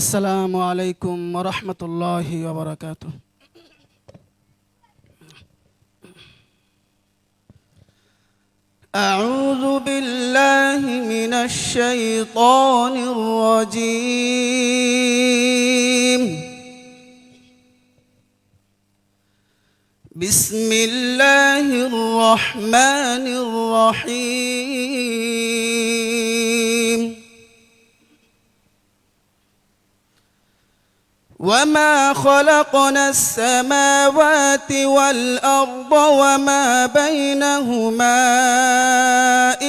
السلام عليكم ورحمة الله وبركاته. أعوذ بالله من الشيطان الرجيم. بسم الله الرحمن الرحيم. وما خلقنا السماوات والأرض وما بينهما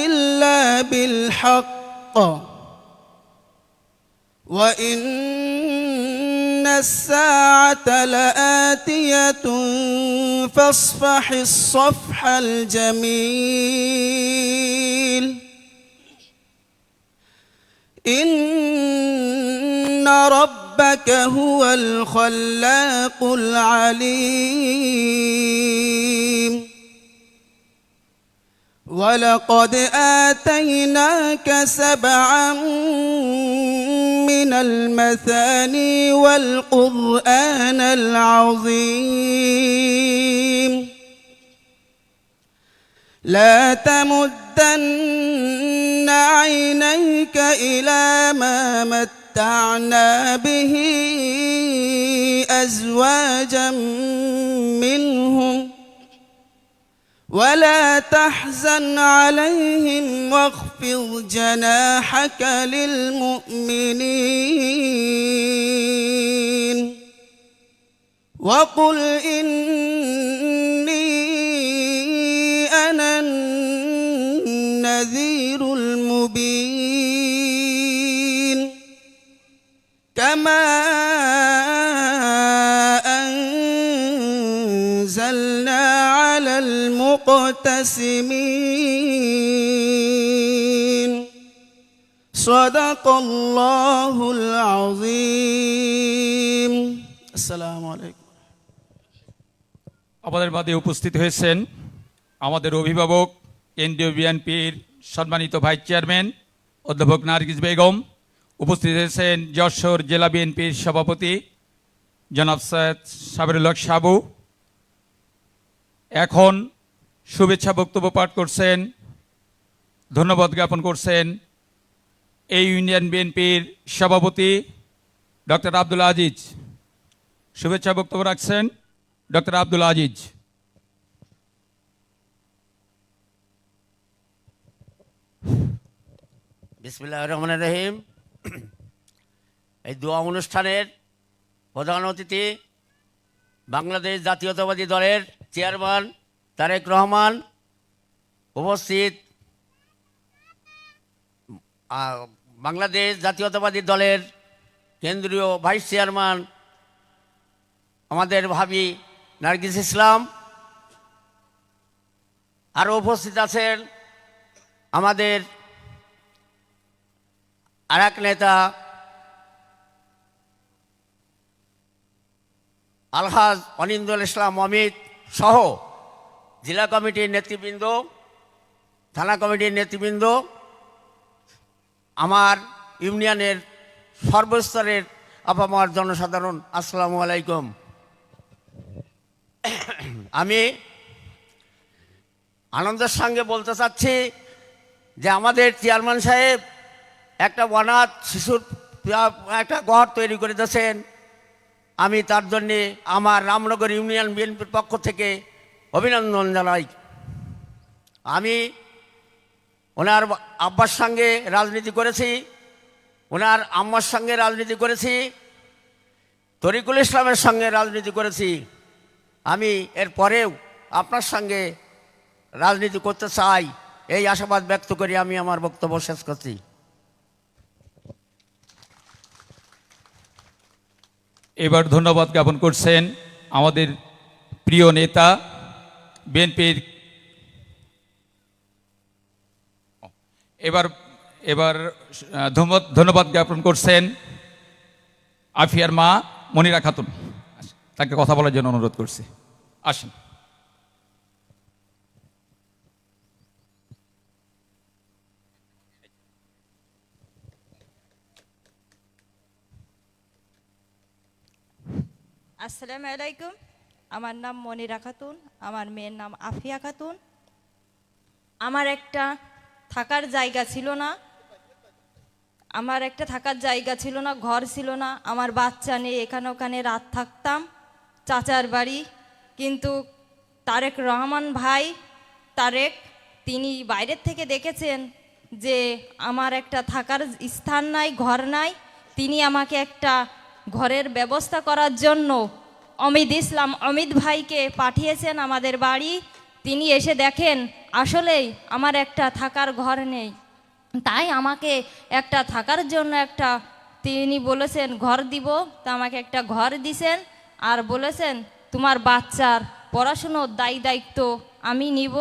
إلا بالحق وإن الساعة لآتية فاصفح الصفح الجميل. إن ربك هو الخلاق العليم. ولقد آتيناك سبعا من المثاني والقرآن العظيم. لا تمدن عينيك إلى ما متعنا به أزواجا منهم ولا تحزن عليهم واخفض جناحك للمؤمنين وقل إني أنا النذير المبين. كما أنزلنا على المقتسمين. صدق الله العظيم. السلام عليكم. আমাদের মাঝে উপস্থিত হয়েছেন আমাদের অভিভাবক কেন্দ্রীয় বিএনপির সম্মানিত ভাইস চেয়ারম্যান অধ্যাপক নার্গিস বেগম, উপস্থিত হয়েছেন যশোর জেলা বিএনপির সভাপতি জনাব সৈয়দ সাবিরুল হক সাবু। এখন শুভেচ্ছা বক্তব্য পাঠ করছেন, ধন্যবাদ জ্ঞাপন করছেন এই ইউনিয়ন বিএনপির সভাপতি ডক্টর আব্দুল আজিজ। শুভেচ্ছা বক্তব্য রাখছেন ডক্টর আব্দুল আজিজ। বিসমিল্লাহির রহমানির রহিম। এই দোয়া অনুষ্ঠানের প্রধান অতিথি বাংলাদেশ জাতীয়তাবাদী দলের চেয়ারম্যান তারেক রহমান, উপস্থিত বাংলাদেশ জাতীয়তাবাদী দলের কেন্দ্রীয় ভাইস চেয়ারম্যান আমাদের ভাবি নার্গিস ইসলাম, আরও উপস্থিত আছেন আমাদের আর এক নেতা আলহাজ অনিন্দুল ইসলাম অমিত সহ জেলা কমিটির নেতৃবৃন্দ, থানা কমিটির নেতৃবৃন্দ, আমার ইউনিয়নের সর্বস্তরের আপামর জনসাধারণ, আসসালামু আলাইকুম। আমি আনন্দের সঙ্গে বলতে চাচ্ছি যে আমাদের চেয়ারম্যান সাহেব একটা অনাথ শিশুর একটা ঘর তৈরি করে দিয়েছেন। আমি তার জন্যে আমার রামনগর ইউনিয়ন বিএনপির পক্ষ থেকে অভিনন্দন জানাই। আমি ওনার আব্বার সঙ্গে রাজনীতি করেছি, ওনার আম্মার সঙ্গে রাজনীতি করেছি, তরিকুল ইসলামের সঙ্গে রাজনীতি করেছি। আমি এর পরেও আপনার সঙ্গে রাজনীতি করতে চাই, এই আশাবাদ ব্যক্ত করি আমি আমার বক্তব্য শেষ করছি। এবার ধন্যবাদ জ্ঞাপন করছেন আমাদের প্রিয় নেতা বিএনপির এবার ধন্যবাদ জ্ঞাপন করছেন আফিয়ার মা মনিরা খাতুন। তাকে কথা বলার জন্য অনুরোধ করছি, আসেন। আসসালামু আলাইকুম। আমার নাম মনিরা খাতুন, আমার মেয়ের নাম আফিয়া খাতুন। আমার একটা থাকার জায়গা ছিল না, ঘর ছিল না। আমার বাচ্চা নিয়ে এখানে ওখানে রাত থাকতাম চাচার বাড়ি। কিন্তু তারেক রহমান ভাই, তারেক, তিনি বাইরের থেকে দেখেছেন যে আমার একটা থাকার স্থান নাই, ঘর নাই। তিনি আমাকে একটা ঘরের ব্যবস্থা করার জন্য অমিত ভাইকে পাঠিয়েছেন আমাদের বাড়ি। তিনি এসে দেখেন আসলেই আমার একটা থাকার ঘর নেই, তাই আমাকে একটা থাকার জন্য তিনি বলেছেন ঘর দিব। তা আমাকে একটা ঘর দিছেন আর বলেছেন তোমার বাচ্চার পড়াশুনোর দায়িত্ব আমি নিব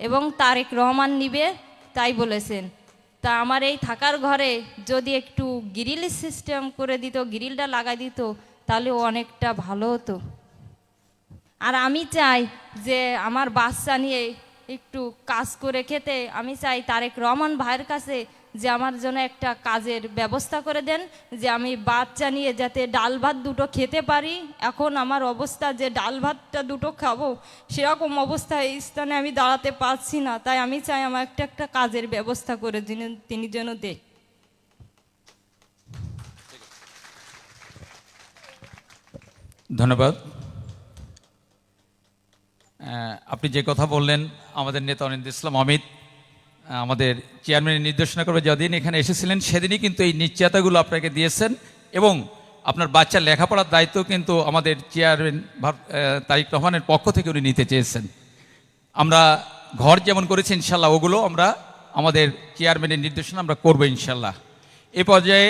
এবং তারেক রহমান নিবে, তাই বলেছেন। তা আমার এই থাকার ঘরে যদি একটু গ্রিল সিস্টেম করে দিত, গ্রিলটা লাগাই দিত, তাহলে অনেকটা ভালো হতো। আর আমি চাই যে আমার বাচ্চা নিয়ে একটু কাজ করে খেতে, আমি চাই তারেক রহমান ভাইয়ের কাছে যে আমার জন্য একটা কাজের ব্যবস্থা করে দেন, যে আমি বাচ্চা নিয়ে যাতে ডাল ভাত দুটো খেতে পারি। এখন আমার অবস্থা যে ডাল ভাতটা দুটো খাবো, সেরকম অবস্থায় এই স্থানে আমি দাঁড়াতে পারছি না। তাই আমি চাই আমার একটা কাজের ব্যবস্থা করে তিনি যেন দেয়। ধন্যবাদ। আপনি যে কথা বললেন, আমাদের নেতা অনিন্দ ইসলাম অমিত আমাদের চেয়ারম্যানের নির্দেশনা করবে, যেদিন এখানে এসেছিলেন সেদিনই কিন্তু এই নিশ্চয়তাগুলো আপনাকে দিয়েছেন এবং আপনার বাচ্চার লেখাপড়ার দায়িত্ব কিন্তু আমাদের চেয়ারম্যান তারেক রহমানের পক্ষ থেকে উনি নিতে চেয়েছেন। আমরা ঘর যেমন করেছি ইনশাল্লাহ ওগুলো আমরা আমাদের চেয়ারম্যানের নির্দেশনা আমরা করবো ইনশাল্লাহ। এ পর্যায়ে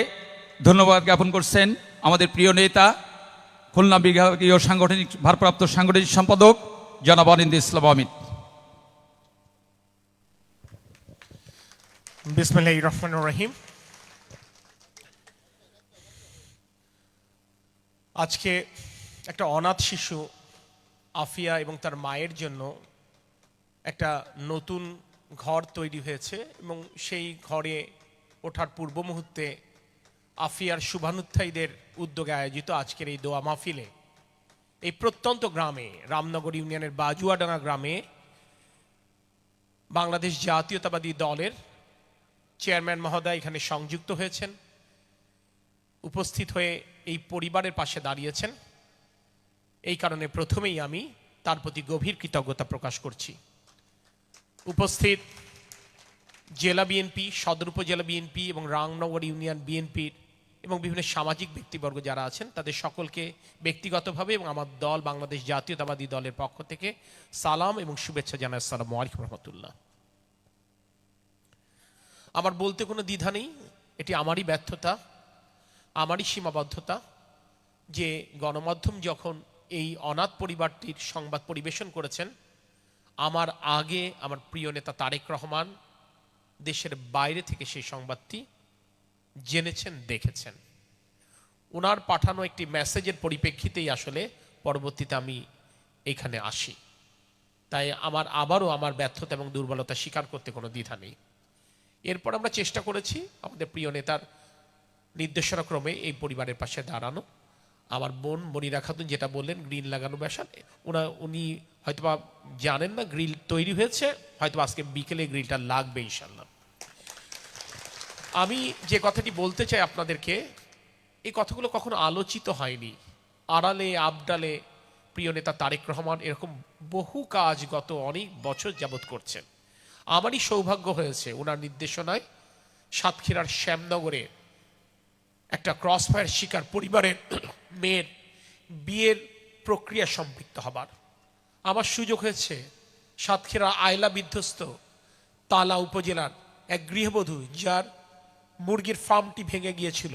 ধন্যবাদ জ্ঞাপন করছেন আমাদের প্রিয় নেতা, খুলনা বিভাগীয় সাংগঠনিক ভারপ্রাপ্ত সাংগঠনিক সম্পাদক জনাব অনিন্দ ইসলাম অমিত। বিসমিল্লাহির রহমানির রহিম। আজকে একটা অনাথ শিশু আফিয়া এবং তার মায়ের জন্য একটা নতুন ঘর তৈরি হয়েছে এবং সেই ঘরে ওঠার পূর্ব মুহূর্তে আফিয়ার শুভানুধ্যায়ীদের উদ্যোগে আয়োজিত আজকের এই দোয়া মাহফিলে এই প্রত্যন্ত গ্রামে, রামনগর ইউনিয়নের বাজুয়াডাঙ্গা গ্রামে বাংলাদেশ জাতীয়তাবাদী দলের চেয়ারম্যান মহোদয় এখানে সংযুক্ত হয়েছেন, উপস্থিত হয়ে এই পরিবারের পাশে দাঁড়িয়েছেন। এই কারণে প্রথমেই আমি তার প্রতি গভীর কৃতজ্ঞতা প্রকাশ করছি। উপস্থিত জেলা বিএনপি, সদর উপজেলা বিএনপি এবং রামনগর ইউনিয়ন বিএনপির এবং বিভিন্ন সামাজিক ব্যক্তিবর্গ যারা আছেন তাদের সকলকে ব্যক্তিগতভাবে এবং আমার দল বাংলাদেশ জাতীয়তাবাদী দলের পক্ষ থেকে সালাম এবং শুভেচ্ছা জানাই। আসসালামু আলাইকুম রহমতুল্লাহ। আমার বলতে কোনো দ্বিধা নেই, এটি আমারই ব্যর্থতা, আমারই সীমাবদ্ধতা যে গণমাধ্যম যখন এই অনাথ পরিবারটির সংবাদ পরিবেশন করেছেন, আমার আগে আমার প্রিয় নেতা তারেক রহমান দেশের বাইরে থেকে সেই সংবাদটি জেনেছেন, দেখেছেন। ওনার পাঠানো একটি মেসেজের পরিপ্রেক্ষিতেই আসলে পরবর্তীতে আমি এখানে আসি। তাই আবারও আমার ব্যর্থতা এবং দুর্বলতা স্বীকার করতে কোনো দ্বিধা নেই। এরপর আমরা চেষ্টা করেছি আমাদের প্রিয় নেতার নির্দেশনাক্রমে এই পরিবারের পাশে দাঁড়ানো। আমার বোন মনিরা খাতুন যেটা বললেন গ্রিল লাগানো ব্যাসান, উনি হয়তোবা জানেন না গ্রিল তৈরি হয়েছে, হয়তো আজকে বিকেলে গ্রিলটা লাগবে ইনশাল্লাহ। আমি যে কথাটি বলতে চাই আপনাদেরকে, এই কথাগুলো কখনো আলোচিত হয়নি। আড়ালে আবডালে প্রিয় নেতা তারেক রহমান এরকম বহু কাজ গত অনেক বছর যাবৎ করছেন। আমারই সৌভাগ্য হয়েছে ওনার নির্দেশনায় সাতক্ষীরার শ্যামনগরে একটা ক্রসফায়ার শিকার পরিবারের মেয়ের বিয়ের প্রক্রিয়া সম্পৃক্ত হবার আমার সুযোগ হয়েছে। সাতক্ষীরা আয়লা বিধ্বস্ত তালা উপজেলার এক গৃহবধূ যার মুরগির ফার্মটি ভেঙে গিয়েছিল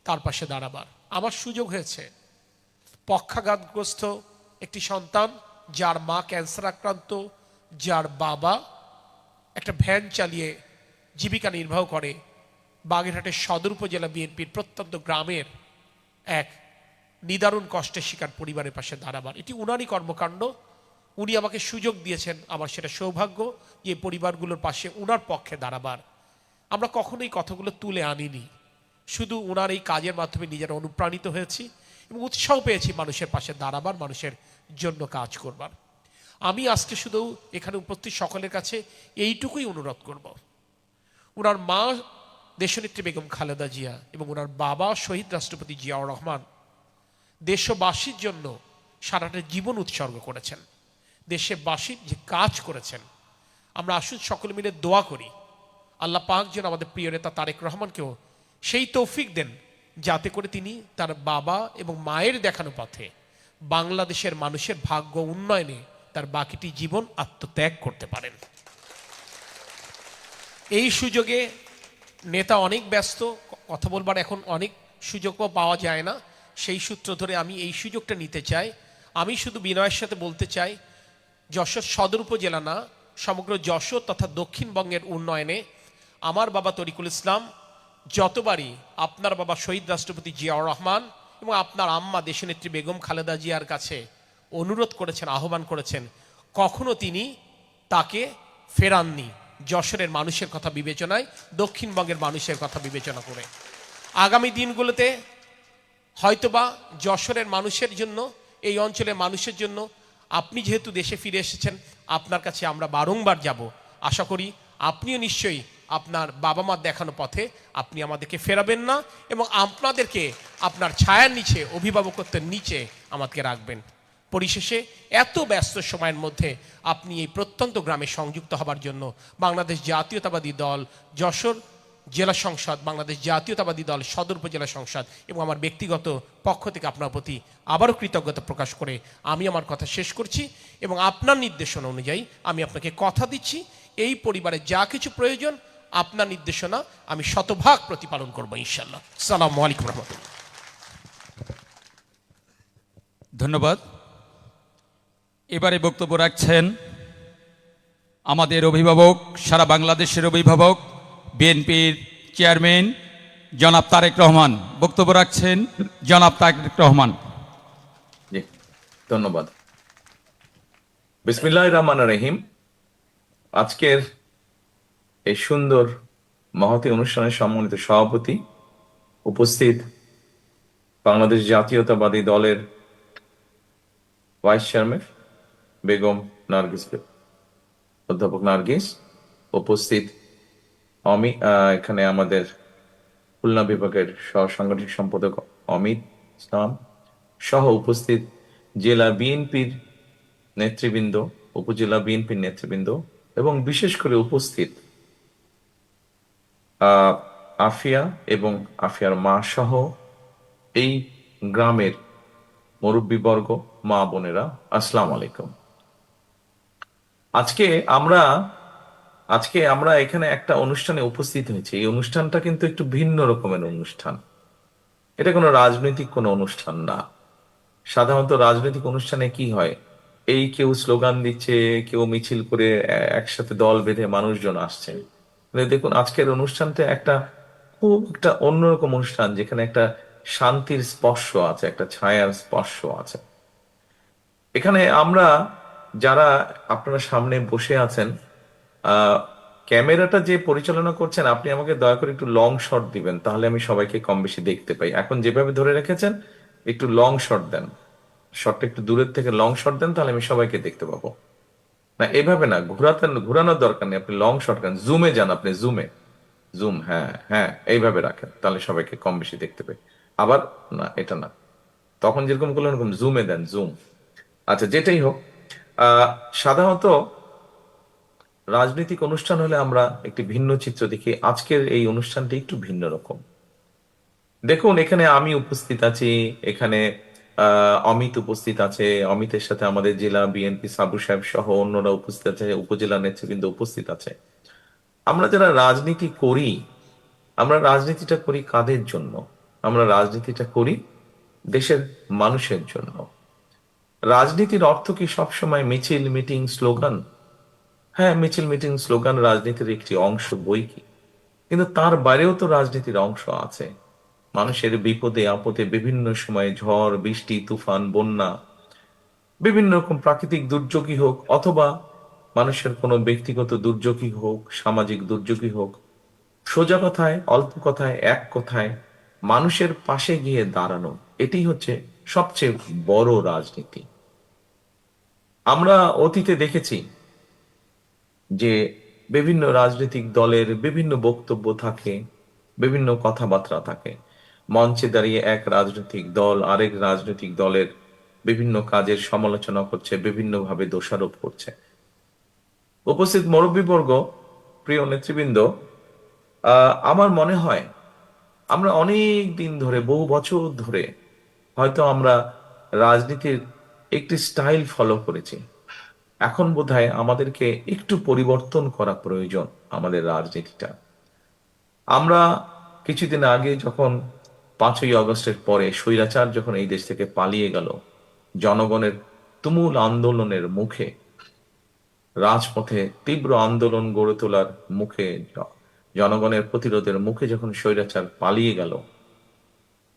তার পাশে দাঁড়াবার আমার সুযোগ হয়েছে। পক্ষাঘাতগ্রস্ত একটি সন্তান যার মা ক্যান্সার আক্রান্ত, যার বাবা একটা ভ্যান চালিয়ে জীবিকা নির্বাহ করে, বাগেরহাটের সদর উপজেলা বিএনপির প্রত্যন্ত গ্রামের এক নিদারুণ কষ্টের শিকার পরিবারের পাশে দাঁড়াবার এটি উনারই কর্মকাণ্ড। উনি আমাকে সুযোগ দিয়েছেন, আমার সেটা সৌভাগ্য যে পরিবারগুলোর পাশে উনার পক্ষে দাঁড়াবার। আমরা কখনোই কথাগুলো তুলে আনিনি, শুধু উনার এই কাজের মাধ্যমে নিজেরা অনুপ্রাণিত হয়েছি এবং উৎসাহ পেয়েছি মানুষের পাশে দাঁড়াবার, মানুষের জন্য কাজ করবার। আমি আজকে শুধু এখানে উপস্থিত সকলের কাছে এইটুকুই অনুরোধ করব, ওনার মা দেশনেত্রী বেগম খালেদা জিয়া এবং ওনার বাবা শহীদ রাষ্ট্রপতি জিয়াউর রহমান দেশবাসীর জন্য সারাটা জীবন উৎসর্গ করেছেন, দেশবাসীর যে কাজ করেছেন। আমরা আসুন সকলে মিলে দোয়া করি আল্লাহ পাক যেন আমাদের প্রিয় নেতা তারেক রহমানকেও সেই তৌফিক দেন, যাতে করে তিনি তার বাবা এবং মায়ের দেখানো পথে বাংলাদেশের মানুষের ভাগ্য উন্নয়নে তার বাকিটি জীবন আত্মত্যাগ করতে পারেন। এই সুযোগে নেতা অনেক ব্যস্ত, কথা বলবার এখন অনেক সুযোগও পাওয়া যায় না, সেই সূত্র ধরে আমি এই সুযোগটা নিতে চাই। আমি শুধু বিনয়ের সাথে বলতে চাই, যশোর সদর উপজেলা না, সমগ্র যশোর তথা দক্ষিণবঙ্গের উন্নয়নে আমার বাবা তরিকুল ইসলাম যতবারই আপনার বাবা শহীদ রাষ্ট্রপতি জিয়াউর রহমান এবং আপনার আম্মা দেশনেত্রী বেগম খালেদা জিয়ার কাছে অনুরোধ করেছেন, আহ্বান করেছেন, কখনো তিনি তাকে ফেরাননি যশোরের মানুষের কথা বিবেচনায়, দক্ষিণবঙ্গের মানুষের কথা বিবেচনা করে। আগামী দিনগুলোতে হয়তোবা যশোরের মানুষের জন্য, এই অঞ্চলের মানুষের জন্য আপনি যেহেতু দেশে ফিরে এসেছেন, আপনার কাছে আমরা বারংবার যাব। আশা করি আপনিও নিশ্চয়ই আপনার বাবা মার দেখানো পথে আপনি আমাদেরকে ফেরাবেন না এবং আপনাদেরকে আপনার ছায়ার নিচে, অভিভাবকত্বের নিচে আমাদেরকে রাখবেন। পরিশেষে এত ব্যস্ত সময়ের মধ্যে আপনি এই প্রত্যন্ত গ্রামে সংযুক্ত হবার জন্য বাংলাদেশ জাতীয়তাবাদী দল যশোর জেলা সংসদ, বাংলাদেশ জাতীয়তাবাদী দল সদর উপজেলা সংসদ এবং আমার ব্যক্তিগত পক্ষ থেকে আপনার প্রতি আবারও কৃতজ্ঞতা প্রকাশ করে আমি আমার কথা শেষ করছি এবং আপনার নির্দেশনা অনুযায়ী আমি আপনাকে কথা দিচ্ছি, এই পরিবারে যা কিছু প্রয়োজন আপনার নির্দেশনা আমি শতভাগ প্রতিপালন করবো ইনশাআল্লাহ। আসসালামু আলাইকুম রহমতুল্লাহ। ধন্যবাদ। এবারে বক্তব্য রাখছেন আমাদের অভিভাবক, সারা বাংলাদেশের অভিভাবক, বিএনপির চেয়ারম্যান জনাব তারেক রহমান। বক্তব্য রাখছেন জনাব তারেক রহমান। জি, ধন্যবাদ। বিসমিল্লাহির রহমানির রহিম। আজকের এই সুন্দর মহতী অনুষ্ঠানের সম্মানিত সভাপতি, উপস্থিত বাংলাদেশ জাতীয়তাবাদী দলের ভাইস চেয়ারম্যান বেগম নার্গিস, অধ্যাপক নার্গিস, উপস্থিত এখানে আমাদের খুলনা বিভাগের সহ সাংগঠনিক সম্পাদক অমিত ইসলাম সহ উপস্থিত জেলা বিএনপির নেতৃবৃন্দ, উপজেলা বিএনপির নেতৃবৃন্দ এবং বিশেষ করে উপস্থিত আফিয়া এবং আফিয়ার মা সহ এই গ্রামের মুরব্বীবর্গ, মা বোনেরা, আসসালামু আলাইকুম। আজকে আমরা এখানে একটা অনুষ্ঠানে উপস্থিত হয়েছি। এই অনুষ্ঠানটা কিন্তু একটু ভিন্ন রকমের অনুষ্ঠান। এটা কোনো রাজনৈতিক কোনো অনুষ্ঠান না। সাধারণত রাজনৈতিক অনুষ্ঠানে কি হয়, এই কেউ স্লোগান দিচ্ছে, কেউ মিছিল করে একসাথে দল বেঁধে মানুষজন আসছে। দেখুন আজকের অনুষ্ঠানটা খুব একটা অন্যরকম অনুষ্ঠান, যেখানে একটা শান্তির স্পর্শ আছে, একটা ছায়ার স্পর্শ আছে। এখানে আমরা যারা আপনারা সামনে বসে আছেন, ক্যামেরাটা যে পরিচালনা করছেন, আপনি আমাকে দয়া করে একটু লং শট দিবেন, তাহলে আমি সবাইকে কম বেশি দেখতে পাই। এখন যেভাবে ধরে রেখেছেন একটু লং শট দেন, শটটা একটু দূরের থেকে লং শট দেন, তাহলে আমি সবাইকে দেখতে পাবো। না এভাবে না, ঘোরানোর দরকার নেই, আপনি লং শট দেন, জুমে যান, আপনি জুম, হ্যাঁ হ্যাঁ, এইভাবে রাখেন, তাহলে সবাইকে কম বেশি দেখতে পাই। আবার না, এটা না, তখন যেরকম করলেন এরকম জুমে দেন, জুম। আচ্ছা, যেটাই হোক, সাধারণত রাজনৈতিক অনুষ্ঠান হলে আমরা একটি ভিন্ন চিত্র দেখি। আজকের এই অনুষ্ঠানটি একটু ভিন্ন রকম। দেখুন, এখানে আমি উপস্থিত আছি, এখানে অমিত উপস্থিত আছে, অমিতের সাথে আমাদের জেলা বিএনপি সাবু সাহেব সহ অন্যরা উপস্থিত আছে, উপজেলা নেতৃবৃন্দ উপস্থিত আছে। আমরা যারা রাজনীতি করি, আমরা রাজনীতিটা করি কাদের জন্য? আমরা রাজনীতিটা করি দেশের মানুষের জন্য। রাজনীতির অর্থ কি সবসময় মিছিল, মিটিং, স্লোগান? হ্যাঁ, মিছিল, মিটিং, স্লোগান রাজনীতির একটি অংশ, বই কি, কিন্তু তার বাইরেও তো রাজনীতির অংশ আছে। মানুষের বিপদে আপদে, বিভিন্ন সময়ে ঝড় বৃষ্টি, তুফান, বন্যা, বিভিন্ন রকম প্রাকৃতিক দুর্যোগই হোক অথবা মানুষের কোনো ব্যক্তিগত দুর্যোগই হোক, সামাজিক দুর্যোগই হোক, সোজা কথায়, অল্প কথায়, এক কথায় মানুষের পাশে গিয়ে দাঁড়ানো, এটি হচ্ছে সবচেয়ে বড় রাজনীতি। আমরা অতীতে দেখেছি যে বিভিন্ন রাজনৈতিক দলের বিভিন্ন বক্তব্য থাকে, বিভিন্ন কথাবার্তা থাকে। মঞ্চে দাঁড়িয়ে এক রাজনৈতিক দল আরেক রাজনৈতিক দলের বিভিন্ন কাজের সমালোচনা করছে, বিভিন্নভাবে দোষারোপ করছে। উপস্থিত মুরব্বীবর্গ, প্রিয় নেতৃবৃন্দ, আমার মনে হয় আমরা অনেক দিন ধরে, বহু বছর ধরে হয়তো আমরা রাজনীতির একটি স্টাইল ফলো করেছি। এখন বোধহয় আমাদেরকে একটু পরিবর্তন করা প্রয়োজন আমাদের রাজনীতিটা। আমরা কিছুদিন আগে যখন 5ই আগস্টের পরে স্বৈরাচার যখন এই দেশ থেকে পালিয়ে গেল, জনগণের তুমুল আন্দোলনের মুখে, রাজপথে তীব্র আন্দোলন গড়ে তোলার মুখে, জনগণের প্রতিরোধের মুখে যখন স্বৈরাচার পালিয়ে গেল,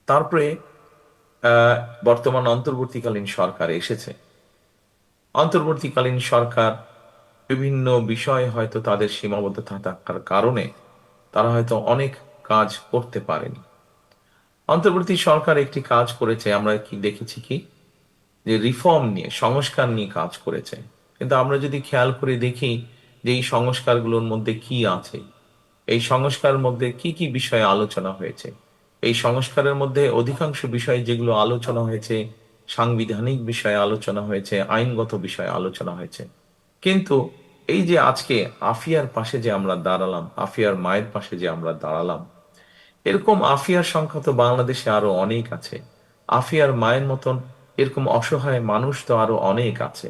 তারপরে বর্তমান অন্তর্বর্তীকালীন সরকার এসেছে। অন্তর্বর্তীকালীন সরকার বিভিন্ন বিষয়ে হয়তো তাদের সীমাবদ্ধতা থাকার কারণে তারা হয়তো অনেক কাজ করতে পারেনি। অন্তর্বর্তী সরকার একটি কাজ করেছে, আমরা কি দেখেছি কি, যে রিফর্ম নিয়ে, সংস্কার নিয়ে কাজ করেছে। কিন্তু আমরা যদি খেয়াল করে দেখি যে এই সংস্কারগুলোর মধ্যে কি আছে, এই সংস্কারের মধ্যে কি কি বিষয়ে আলোচনা হয়েছে, এই সংস্কারের মধ্যে অধিকাংশ বিষয় যেগুলো আলোচনা হয়েছে, সাংবিধানিক বিষয়ে আলোচনা হয়েছে, আইনগত বিষয়ে আলোচনা হয়েছে। কিন্তু এই যে আজকে আফিয়ার পাশে যে আমরা দাঁড়ালাম, আফিয়ার মায়ের পাশে যে আমরা দাঁড়ালাম, এরকম আফিয়ার সংখ্যা তো বাংলাদেশে আরো অনেক আছে। আফিয়ার মায়ের মতন এরকম অসহায় মানুষ তো আরো অনেক আছে।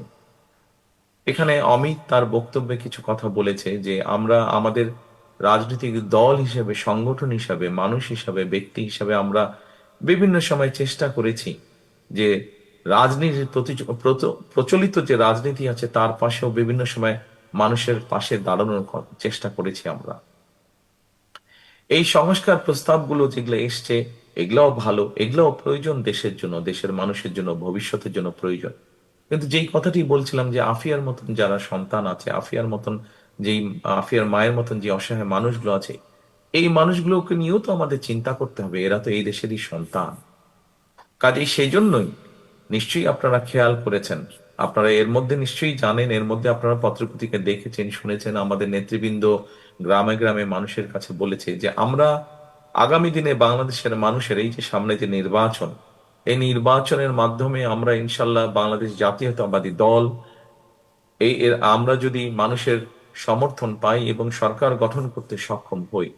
এখানে অমিত তার বক্তব্যে কিছু কথা বলেছে যে আমরা আমাদের রাজনৈতিক দল হিসেবে, সংগঠন হিসাবে, মানুষ হিসাবে, ব্যক্তি হিসাবে আমরা বিভিন্ন সময় চেষ্টা করেছি যে রাজনীতির প্রচলিত যে রাজনীতি আছে তার পাশেও বিভিন্ন সময় মানুষের পাশে দাঁড়ানোর চেষ্টা করেছি আমরা। এই সংস্কার প্রস্তাবগুলো যেগুলো এসছে, এগুলাও ভালো, এগুলাও প্রয়োজন দেশের জন্য, দেশের মানুষের জন্য, ভবিষ্যতের জন্য প্রয়োজন। কিন্তু যেই কথাটি বলছিলাম যে আফিয়ার মতন যারা সন্তান আছে, আফিয়ার মতন যেই আফিয়ার মায়ের মতন যে অসহায় মানুষগুলো আছে, এই মানুষগুলোকে নিয়েও তো আমাদের চিন্তা করতে হবে। এরা তো এই দেশেরই সন্তান। কাজেই সেই জন্যই নিশ্চয়ই আপনারা খেয়াল করেছেন, আপনারা এর মধ্যে নিশ্চয়ই জানেন, এর মধ্যে আপনারা পত্রপত্রিকা দেখেছেন, শুনেছেন, আমাদের নেতৃবৃন্দ গ্রামে গ্রামে মানুষের কাছে বলেছে যে আমরা আগামী দিনে বাংলাদেশের মানুষের এই যে সামনে যে নির্বাচন, এই নির্বাচনের মাধ্যমে আমরা ইনশাল্লাহ বাংলাদেশ জাতীয়তাবাদী দল, আমরা যদি মানুষের সমর্থন পাই এবং সরকার গঠন করতে সক্ষম হই,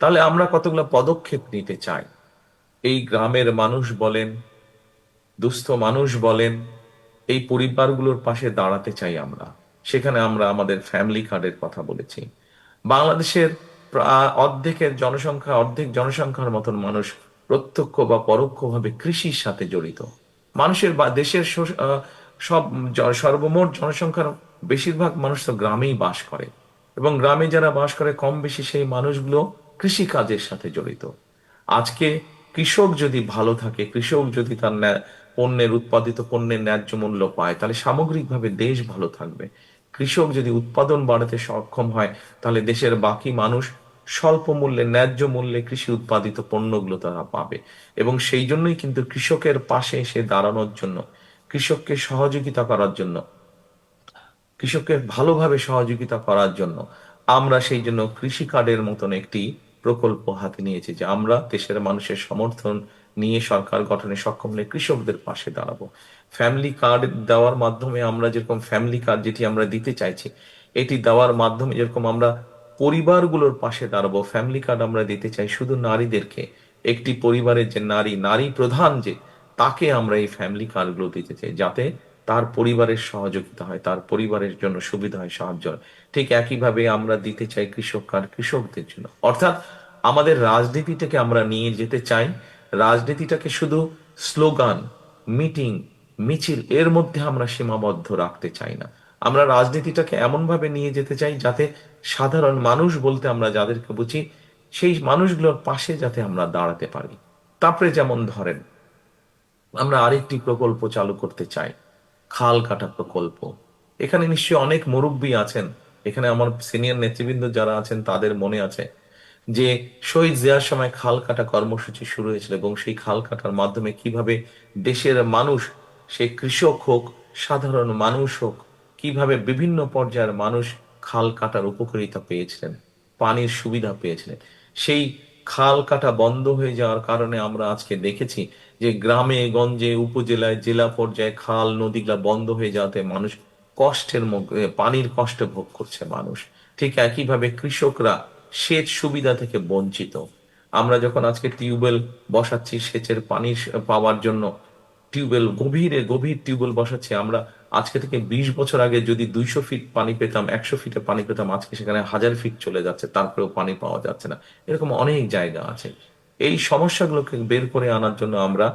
তাহলে আমরা কতগুলো পদক্ষেপ নিতে চাই। এই গ্রামের মানুষ বলেন, দুস্থ মানুষ বলেন, এই পরিবারগুলোর পাশে দাঁড়াতে চাই আমরা। সেখানে আমরা আমাদের ফ্যামিলি কার্ডের কথা বলেছি। বাংলাদেশের অর্ধেক জনসংখ্যার মতন মানুষ প্রত্যক্ষ বা পরোক্ষভাবে কৃষির সাথে জড়িত। মানুষের বা দেশের সব সর্বমোট জনসংখ্যার বেশিরভাগ মানুষ তো গ্রামেই বাস করে, এবং গ্রামে যারা বাস করে কম বেশি সেই মানুষগুলো কৃষি কাজের সাথে জড়িত। আজকে কৃষক যদি ভালো থাকে, কৃষক যদি তার পণ্যের উৎপাদিত পণ্যের ন্যায্য মূল্য পায়, তাহলে সামগ্রিকভাবে দেশ ভালো থাকবে। কৃষক যদি উৎপাদন বাড়াতে সক্ষম হয়, তাহলে দেশের বাকি মানুষ স্বল্প মূল্যে, ন্যায্য মূল্যে কৃষি উৎপাদিত পণ্যগুলো তারা পাবে। এবং সেই জন্যই কিন্তু কৃষকের পাশে এসে দাঁড়ানোর জন্য, কৃষককে সহযোগিতা করার জন্য, কৃষককে ভালোভাবে সহযোগিতা করার জন্য আমরা সেই জন্য কৃষি কার্ডের মতন একটি প্রকল্প হাতে নিয়েছি, যে আমরা দেশের মানুষের সমর্থন নিয়ে সরকার গঠনে সক্ষম হলে কৃষকদের পাশে দাঁড়াবো। ফ্যামিলি কার্ড দেওয়ার মাধ্যমে আমরা যেরকম ফ্যামিলি কার্ড যেটি আমরা দিতে চাইছি, এটি দেওয়ার মাধ্যমে যেরকম আমরা পরিবারগুলোর পাশে দাঁড়াবো, ফ্যামিলি কার্ড আমরা দিতে চাই শুধু নারীদেরকে। একটি পরিবারের যে নারী প্রধান, যে তাকে আমরা এই ফ্যামিলি কার্ডগুলো দিতে চাই, যাতে তার পরিবারের সহযোগিতা হয়, তার পরিবারের জন্য সুবিধা হয়, সাহায্য হয়। ঠিক একইভাবে আমরা দিতে চাই কৃষক কার্ড কৃষকদের জন্য। অর্থাৎ আমাদের রাজনীতিটাকে আমরা নিয়ে যেতে চাই, রাজনীতিটাকে শুধু স্লোগান, মিটিং, মিছিল এর মধ্যে আমরা সীমাবদ্ধ রাখতে চাই না। আমরা রাজনীতিটাকে এমন ভাবে নিয়ে যেতে চাই যাতে সাধারণ মানুষ বলতে আমরা যাদেরকে বুঝি, সেই মানুষগুলোর পাশে যাতে আমরা দাঁড়াতে পারি। তারপরে যেমন ধরেন, আমরা আরেকটি প্রকল্প চালু করতে চাই, খাল কাটা প্রকল্প। এখানে নিশ্চয়ই অনেক মুরব্বী আছেন, এখানে আমার সিনিয়র নেতৃবৃন্দ যারা আছেন তাদের মনে আছে যে শহীদ জিয়ার সময় খাল কাটা কর্মসূচি শুরু হয়েছিল এবং সেই খাল কাটার মাধ্যমে কিভাবে দেশের মানুষ, সে কৃষক হোক, সাধারণ মানুষ হোক, কিভাবে বিভিন্ন পর্যায়ের মানুষ খাল কাটার উপকারিতা পেয়েছিলেন, পানির সুবিধা পেয়েছিলেন। সেই খাল কাটা বন্ধ হয়ে যাওয়ার কারণে আমরা আজকে দেখেছি যে গ্রামে গঞ্জে উপজেলায় জেলা পর্যায়ে খাল নদীগুলা বন্ধ হয়ে যাওয়াতে মানুষ কষ্টের মধ্যে, পানির কষ্ট ভোগ করছে মানুষ। ঠিক একইভাবে কৃষকরা সেচ সুবিধা থেকে বঞ্চিত। আমরা যখন আজকে টিউবওয়েল বসাচ্ছি সেচের পানি পাওয়ার জন্য, টিউবওয়েল গভীর টিউবওয়েল বসাচ্ছি আমরা, আজকে থেকে 20 বছর আগে যদি 200 ফিট পানি পেতাম, 100 ফিটে পানি পেতাম, আজকে সেখানে 1000 ফিট চলে যাচ্ছে, তারপরেও পানি পাওয়া যাচ্ছে না। এরকম অনেক জায়গা আছে। এই সমস্যাগুলোকে বের করে আনার জন্য আমরা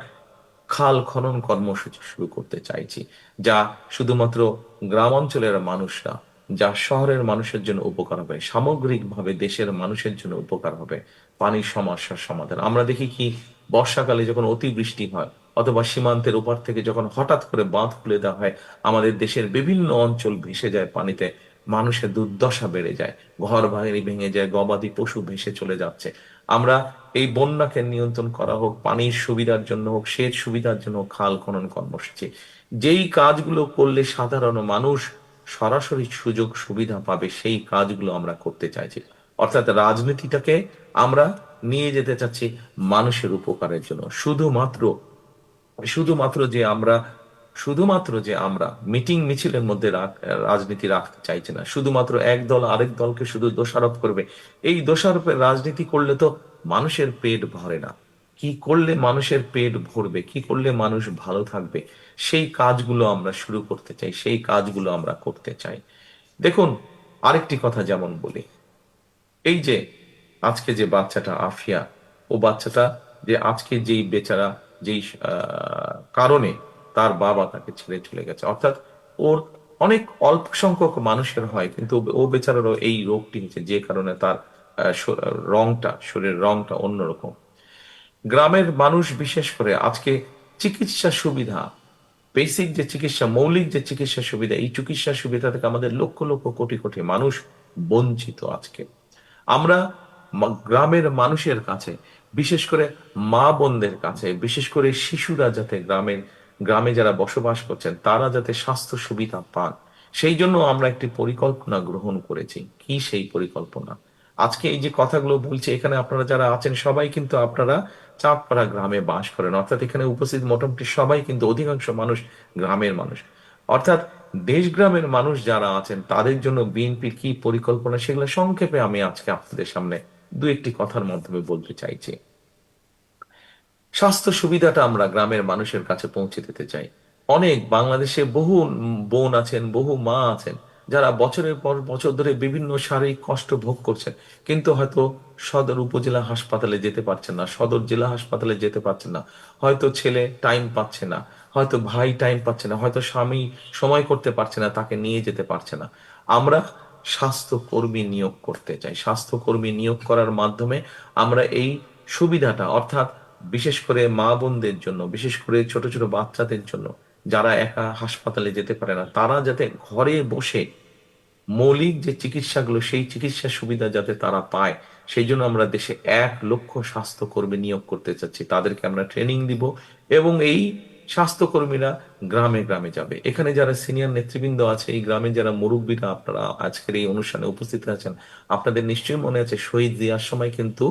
খাল খনন কর্মসূচি শুরু করতে চাইছি, যা শুধুমাত্র গ্রাম অঞ্চলের মানুষরা, যা শহরের মানুষের জন্য উপকার হবে, সামগ্রিকভাবে দেশের মানুষের জন্য উপকার হবে। পানির সমস্যার সমাধান আমরা দেখি কি, বর্ষাকালে যখন অতিবৃষ্টি হয় অথবা সীমান্তের ওপার থেকে যখন হঠাৎ করে বাঁধ খুলে দেওয়া হয়, আমাদের দেশের বিভিন্ন অঞ্চল ভেসে যায় পানিতে, মানুষের দুর্দশা বেড়ে যায়, ঘর বাড়ি ভেঙে যায়, গবাদি পশু ভেসে চলে যাচ্ছে। আমরা এই বন্যাকে নিয়ন্ত্রণ করা হোক, পানির সুবিধার জন্য হোক, সেচ সুবিধার জন্য হোক, খাল খনন কর্মসূচি, যেই কাজগুলো করলে সাধারণ মানুষ সরাসরি সুযোগ সুবিধা পাবে, সেই কাজগুলো আমরা করতে চাইছি। অর্থাৎ রাজনীতিটাকে আমরা নিয়ে যেতে চাচ্ছি মানুষের উপকারের জন্য। শুধুমাত্র শুধুমাত্র যে আমরা শুধুমাত্র যে আমরা মিটিং মিছিলের মধ্যে রাজনীতি রাখতে চাইছি না, শুধুমাত্র এক দল আরেক দলকে শুধু দোষারোপ করবে, এই দোষারোপের রাজনীতি করলে তো মানুষের পেট ভরে না। কি করলে মানুষের পেট ভরবে, কি করলে মানুষ ভালো থাকবে, সেই কাজগুলো আমরা শুরু করতে চাই, সেই কাজগুলো আমরা করতে চাই। দেখুন, আরেকটি কথা যেমন বলি, এই যে আজকে যে বাচ্চাটা আফিয়া, ও বাচ্চাটা যে আজকে যেই বেচারা, যেই কারণে তার বাবা তাকে ছেড়ে চলে গেছে, অর্থাৎ ওর অনেক অল্প সংখ্যক মানুষের হয়, কিন্তু ও বেচারারও এই রোগটি হয়েছে, যে কারণে তার শরীরের রংটা অন্যরকম। গ্রামের মানুষ বিশেষ করে আজকে চিকিৎসা সুবিধা, বেসিক যে চিকিৎসা, মৌলিক যে চিকিৎসা সুবিধা, এই চিকিৎসা সুবিধা থেকে আমাদের লক্ষ লক্ষ কোটি কোটি মানুষ বঞ্চিত আজকে। আমরা গ্রামের মানুষের কাছে, বিশেষ করে মা বোনদের কাছে, বিশেষ করে শিশুরা যাতে গ্রামে যারা বসবাস করছেন তারা যাতে স্বাস্থ্য সুবিধা পান, সেই জন্য আমরা একটি পরিকল্পনা গ্রহণ করেছি। কি সেই পরিকল্পনা? আজকে এই যে কথাগুলো বলছি, এখানে আপনারা যারা আছেন সবাই কিন্তু আপনারা চাঁদপাড়া গ্রামে বাস করেন, অর্থাৎ এখানে উপস্থিত মোটামুটি সবাই কিন্তু অধিকাংশ মানুষ গ্রামের মানুষ। অর্থাৎ দেশ গ্রামের মানুষ যারা আছেন তাদের জন্য বিএনপির কি পরিকল্পনা, সেগুলো সংক্ষেপে আমি আজকে আপনাদের সামনে দু একটি কথার মাধ্যমে বলতে চাইছি। স্বাস্থ্য সুবিধাটা আমরা গ্রামের মানুষের কাছে পৌঁছে দিতে চাই। অনেক বাংলাদেশে বহু বোন আছেন, বহু মা আছেন যারা বছরের পর বছর ধরে বিভিন্ন শারীরিক কষ্ট ভোগ করছেন, কিন্তু হয়তো সদর উপজেলা হাসপাতালে যেতে পারছেন না, সদর জেলা হাসপাতালে যেতে পারছেন না, হয়তো ছেলে টাইম পাচ্ছে না, হয়তো ভাই টাইম পাচ্ছে না, হয়তো স্বামী সময় করতে পারছে না, তাকে নিয়ে যেতে পারছে না। আমরা স্বাস্থ্যকর্মী নিয়োগ করতে চাই। স্বাস্থ্যকর্মী নিয়োগ করার মাধ্যমে আমরা এই সুবিধাটা, অর্থাৎ বিশেষ করে মা বোনদের জন্য, বিশেষ করে ছোট ছোট বাচ্চাদের জন্য যারা একা হাসপাতালে যেতে পারে না, তারা যাতে ঘরে বসে মৌলিক যে চিকিৎসাগুলো, সেই চিকিৎসা সুবিধা যাতে তারা পায়, সেই জন্য আমরা দেশে 1 লক্ষ স্বাস্থ্যকর্মী নিয়োগ করতে চাচ্ছি। তাদেরকে আমরা ট্রেনিং দিব এবং এই স্বাস্থ্যকর্মীরা গ্রামে গ্রামে যাবে। এখানে যারা সিনিয়র নেতৃবৃন্দ আছে, এই গ্রামে যারা মুরব্বীরা, আপনারা আজকের এই অনুষ্ঠানে উপস্থিত আছেন, আপনাদের নিশ্চয়ই মনে আছে শহীদ জিয়ার সময় কিন্তু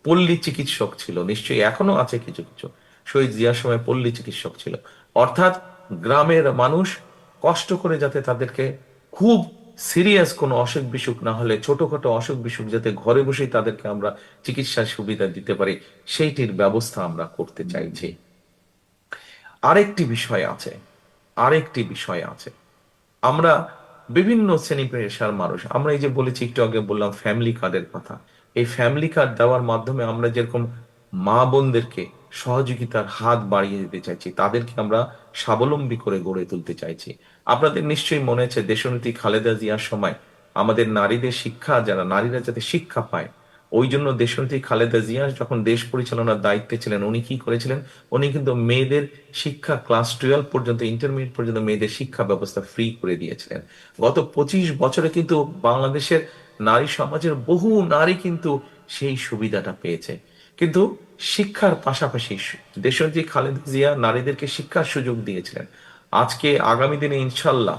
পল্লী চিকিৎসক ছিল, নিশ্চয়ই এখনো আছে কিছু কিছু। শহীদ জিয়ার সময় পল্লী চিকিৎসক ছিল, অর্থাৎ গ্রামের মানুষ কষ্ট করে যাতে তাদেরকে খুব সিরিয়াস কোনো অসুখ বিসুখ না হলে, ছোটখাটো অসুখ বিসুখ যাতে ঘরে বসেই তাদেরকে আমরা চিকিৎসার সুবিধা দিতে পারি, সেইটির ব্যবস্থা আমরা করতে চাইছি। আরেকটি বিষয় আছে, আরেকটি বিষয় আছে, আমরা বিভিন্ন শ্রেণী পেশার মানুষ, আমরা এই যে বলেছি, একটু আগে বললাম ফ্যামিলি কার্ডের কথা, এই ফ্যামিলি কার্ড দেওয়ার মাধ্যমে আমরা যেরকম মা বোনদেরকে সহযোগিতার হাত বাড়িয়ে দিতে চাইছি, তাদেরকে আমরা স্বাবলম্বী করে গড়ে তুলতে চাইছি। আপনাদের নিশ্চয়ই মনে আছে দেশনেত্রী খালেদা জিয়ার সময় আমাদের নারীদের শিক্ষা, যারা নারীরা যাতে শিক্ষা পায়, ওই জন্য দেশনেত্রী খালেদা জিয়া যখন দেশ পরিচালনার দায়িত্বে ছিলেন, উনি কি করেছিলেন, উনি কিন্তু মেয়েদের শিক্ষা ক্লাস 12 পর্যন্ত, ইন্টারমিডিয়েট পর্যন্ত মেয়েদের শিক্ষা ব্যবস্থা ফ্রি করে দিয়েছিলেন। গত 25 বছরে কিন্তু বাংলাদেশের নারী সমাজের বহু নারী কিন্তু সেই সুবিধাটা পেয়েছে। কিন্তু শিক্ষার পাশাপাশি দেশনেত্রী খালেদা জিয়া নারীদেরকে শিক্ষার সুযোগ দিয়েছিলেন। আজকে আগামী দিনে ইনশাল্লাহ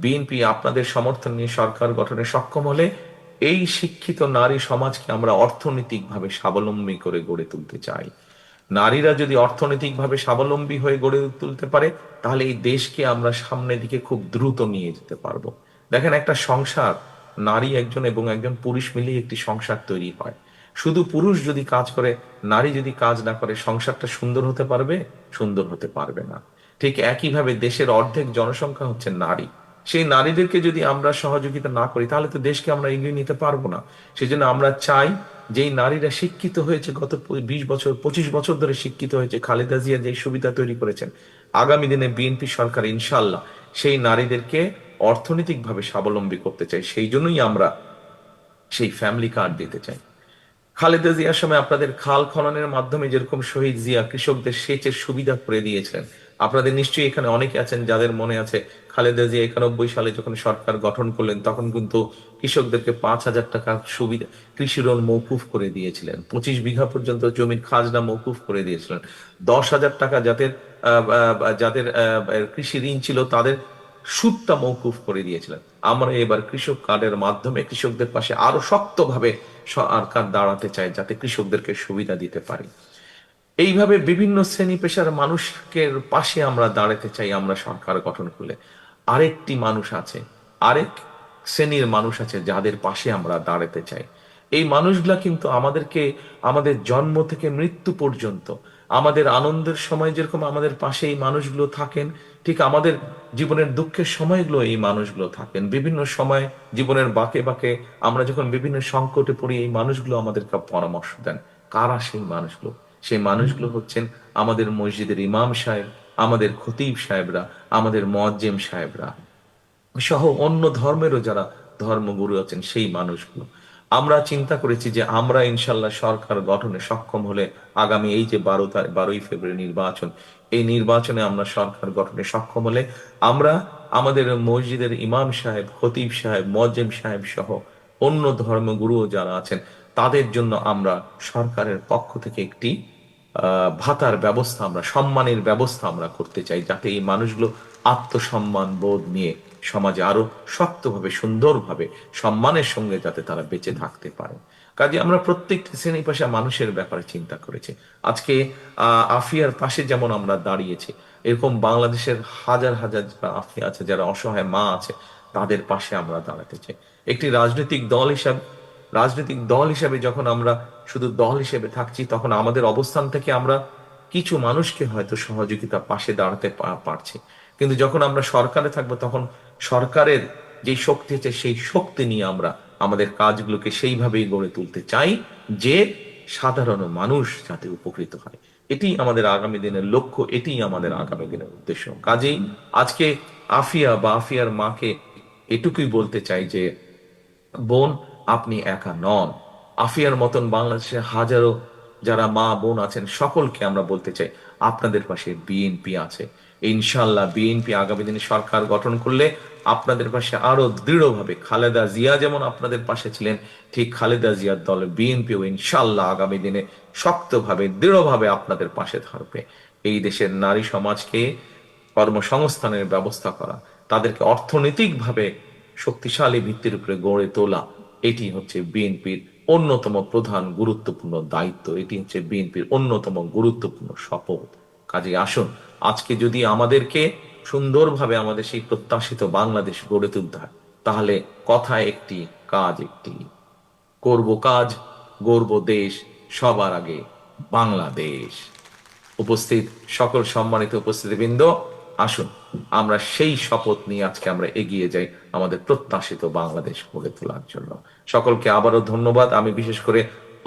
বিএনপি আপনাদের সমর্থন নিয়ে সরকার গঠনে সক্ষম হলে এই শিক্ষিত নারী সমাজকে আমরা অর্থনৈতিকভাবে স্বাবলম্বী করে গড়ে তুলতে চাই। নারীরা যদি অর্থনৈতিকভাবে স্বাবলম্বী হয়ে গড়ে তুলতে পারে, তাহলে এই দেশকে আমরা সামনের দিকে খুব দ্রুত নিয়ে যেতে পারবো। দেখেন, একটা সংসার, নারী একজন এবং একজন পুরুষ মিলিয়ে একটি সংসার তৈরি হয়। শুধু পুরুষ যদি কাজ করে, নারী যদি কাজ না করে, সংসারটা সুন্দর হতে পারবে? সুন্দর হতে পারবে না। ঠিক একইভাবে দেশের অর্ধেক জনসংখ্যা হচ্ছে নারী। সেই নারীদেরকে যদি আমরা সহযোগিতা না করি, তাহলে তো দেশকে আমরা এগিয়ে নিতে পারবো না। সেজন্য আমরা চাই, যেই নারীরা শিক্ষিত হয়েছে, গত 20 বছর 25 বছর ধরে শিক্ষিত হয়েছে, খালেদা জিয়া যে সুবিধা তৈরি করেছেন, আগামী দিনে বিএনপি সরকার ইনশাল্লাহ সেই নারীদেরকে অর্থনৈতিকভাবে স্বাবলম্বী করতে চাই। সেই জন্যই আমরা সেই ফ্যামিলি কার্ড দিতে চাই। খালেদা জিয়ার সময় আপনাদের খাল খননের মাধ্যমে যেরকম শহীদ জিয়া কৃষকদের সেচের সুবিধা করে দিয়েছিলেন, আপনাদের নিশ্চয়ই এখানে অনেকে আছেন যাদের মনে আছে খালেদা জিয়া 91 সালে যখন সরকার গঠন করলেন, তখন কিন্তু কৃষকদেরকে 5,000 টাকা সুবিধা, কৃষি ঋণ মৌকুফ করে দিয়েছিলেন। 25 বিঘা পর্যন্ত জমির খাজনা মৌকুফ করে দিয়েছিলেন। 10,000 টাকা যাদের যাদের কৃষি ঋণ ছিল, তাদের সুদটা মৌকুফ করে দিয়েছিলেন। আমরা এবার কৃষক কার্ডের মাধ্যমে কৃষকদের পাশে আরো শক্তভাবে সরকার দাঁড়াতে চায়, যাতে কৃষকদেরকে সুবিধা দিতে পারি। এইভাবে বিভিন্ন শ্রেণী পেশার মানুষকে পাশে আমরা দাঁড়াতে চাই। আমরা সরকার গঠন করলে আরেকটি মানুষ আছে, আরেক শ্রেণীর মানুষ আছে যাদের পাশে আমরা দাঁড়াতে চাই। এই মানুষগুলা কিন্তু আমাদেরকে আমাদের জন্ম থেকে মৃত্যু পর্যন্ত, আমাদের আনন্দের সময় যেরকম আমাদের পাশে এই মানুষগুলো থাকেন, ঠিক আমাদের জীবনের দুঃখের সময়গুলো এই মানুষগুলো থাকেন। বিভিন্ন সময় জীবনের বাঁকে বাঁকে আমরা যখন বিভিন্ন সংকটে পড়ি, এই মানুষগুলো আমাদেরকে পরামর্শ দেন। কারা সেই মানুষগুলো? সেই মানুষগুলো হচ্ছেন আমাদের মসজিদের ইমাম সাহেব, আমাদের খতিব সাহেবরা, আমাদের মুয়াজ্জিম সাহেবরা সহ অন্য ধর্মেরও যারা ধর্মগুরু আছেন, সেই মানুষগুলো। আমরা চিন্তা করেছি যে আমরা ইনশাল্লাহ সরকার গঠনে সক্ষম হলে আগামী এই যে 12ই ফেব্রুয়ারি নির্বাচন, এই নির্বাচনে আমরা সরকার গঠনে সক্ষম হলে আমরা আমাদের মসজিদের ইমাম সাহেব, খতিব সাহেব, মুয়াজ্জিম সাহেব সহ অন্য ধর্মগুরুও যারা আছেন, তাদের জন্য আমরা সরকারের পক্ষ থেকে একটি ভাতার ব্যবস্থা, আমরা সম্মানের ব্যবস্থা আমরা করতে চাই, যাতে এই মানুষগুলো আত্মসম্মান বোধ নিয়ে সমাজে আরো শক্তভাবে, সুন্দরভাবে, সম্মানের সঙ্গে যাতে তারা বেঁচে থাকতে পারে। কাজে আমরা প্রত্যেকটি শ্রেণী পেশা মানুষের ব্যাপারে চিন্তা করেছি। আজকে আফিয়ার পাশে যেমন আমরা দাঁড়িয়েছি, এরকম বাংলাদেশের হাজার হাজার আফিয়া আছে যারা অসহায় মা আছে, তাদের পাশে আমরা দাঁড়াতে চাই। একটি রাজনৈতিক দল হিসাবে যখন আমরা শুধু দল হিসেবে থাকছি, তখন আমাদের অবস্থান থেকে আমরা কিছু মানুষকে হয়তো সহযোগিতা পাশে দাঁড়াতে পারছি, কিন্তু যখন আমরা সরকারে থাকবো, তখন সরকারের যে শক্তি আছে, সেই শক্তি নিয়ে আমরা আমাদের কাজগুলোকে সেইভাবেই গড়ে তুলতে চাই যে সাধারণ মানুষ যাতে উপকৃত হয়। এটি আমাদের আগামী দিনের লক্ষ্য, এটি আমাদের আগামী দিনের উদ্দেশ্য। কাজেই আজকে আফিয়া বা আফিয়ার মাকে এটুকুই বলতে চাই যে, বোন, আপনি একা নন। আফিয়ার মতন বাংলাদেশে হাজারো যারা মা বোন আছেন, সকলকে আমরা বলতে চাই, আপনাদের পাশে বিএনপি আছে। ইনশাল্লাহ বিএনপি আগামী দিনে সরকার গঠন করলে আপনাদের পাশে আরো দৃঢ়ভাবে, খালেদা জিয়া যেমন আপনাদের পাশে ছিলেন, ঠিক খালেদা জিয়ার দল বিএনপিও ইনশাল্লাহ আগামী দিনে শক্তভাবে, দৃঢ়ভাবে আপনাদের পাশে থাকবে। এই দেশের নারী সমাজকে কর্মসংস্থানের ব্যবস্থা করা, তাদেরকে অর্থনৈতিকভাবে শক্তিশালী ভিত্তির উপরে গড়ে তোলা, এটি হচ্ছে বিএনপির অন্যতম প্রধান গুরুত্বপূর্ণ দায়িত্ব। এটি হচ্ছে বিএনপির অন্যতম গুরুত্বপূর্ণ শপথ। কাজে আসুন, আজকে যদি আমাদেরকে সুন্দরভাবে আমাদের সেই প্রত্যাশিত বাংলাদেশ গড়ে তুলতে হয়, তাহলে কথা একটি, কাজ একটি। করব কাজ, গড়ব দেশ, সবার আগে বাংলাদেশ। উপস্থিত সকল সম্মানিত উপস্থিতিবৃন্দ, আসুন আমরা সেই শপথ নিয়ে আজকে আমরা এগিয়ে যাই আমাদের প্রত্যাশিত বাংলাদেশ গড়ে তোলার জন্য। সকলকে আবারও ধন্যবাদ। আমি বিশেষ করে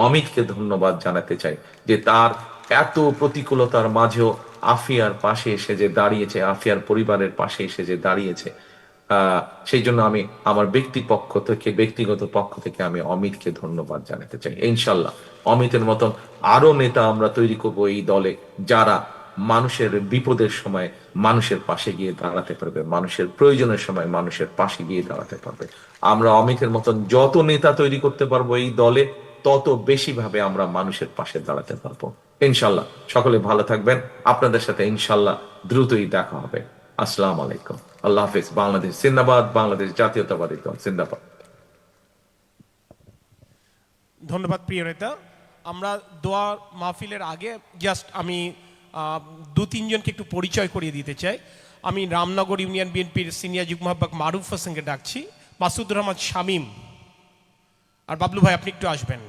অমিতকে ধন্যবাদ জানাতে চাই যে তার এত প্রতিকূলতার মাঝেও আফিয়ার পাশে এসে যে দাঁড়িয়েছে, আফিয়ার পরিবারের পাশে এসে যে দাঁড়িয়েছে, সেই জন্য আমি আমার ব্যক্তিগত পক্ষ থেকে আমি অমিতকে ধন্যবাদ জানাতে চাই। ইনশাল্লাহ অমিতের মতন আরো নেতা আমরা তৈরি করব এই দলে, যারা মানুষের বিপদের সময় মানুষের পাশে গিয়ে দাঁড়াতে পারবে, মানুষের প্রয়োজনের সময় মানুষের পাশে গিয়ে দাঁড়াতে পারবে। আমরা অমিতের মতন যত নেতা তৈরি করতে পারবো এই দলে, তত বেশিভাবে আমরা মানুষের পাশে দাঁড়াতে পারবো ইনশাল্লাহ। সকলে ভালো থাকবেন, আপনাদের সাথে ইনশাল্লাহ দ্রুতই দেখা হবে। আসসালামু আলাইকুম, আল্লাহ হাফিজ। বাংলাদেশ জিন্দাবাদ, বাংলাদেশ জাতীয়তাবাদী দল জিন্দাবাদ। ধন্যবাদ প্রিয় নেতা। আমরা দোয়া মাহফিলের আগে জাস্ট আমি 2-3 জনকে একটু পরিচয় করিয়ে দিতে চাই। আমি রামনগর ইউনিয়ন বিএনপির সিনিয়র যুগ্ম আহ্বায়ক মারুফ হোসেনকে ডাকছি, মাসুদুর রহমান শামীম, আর বাবলু ভাই আপনি একটু আসবেন,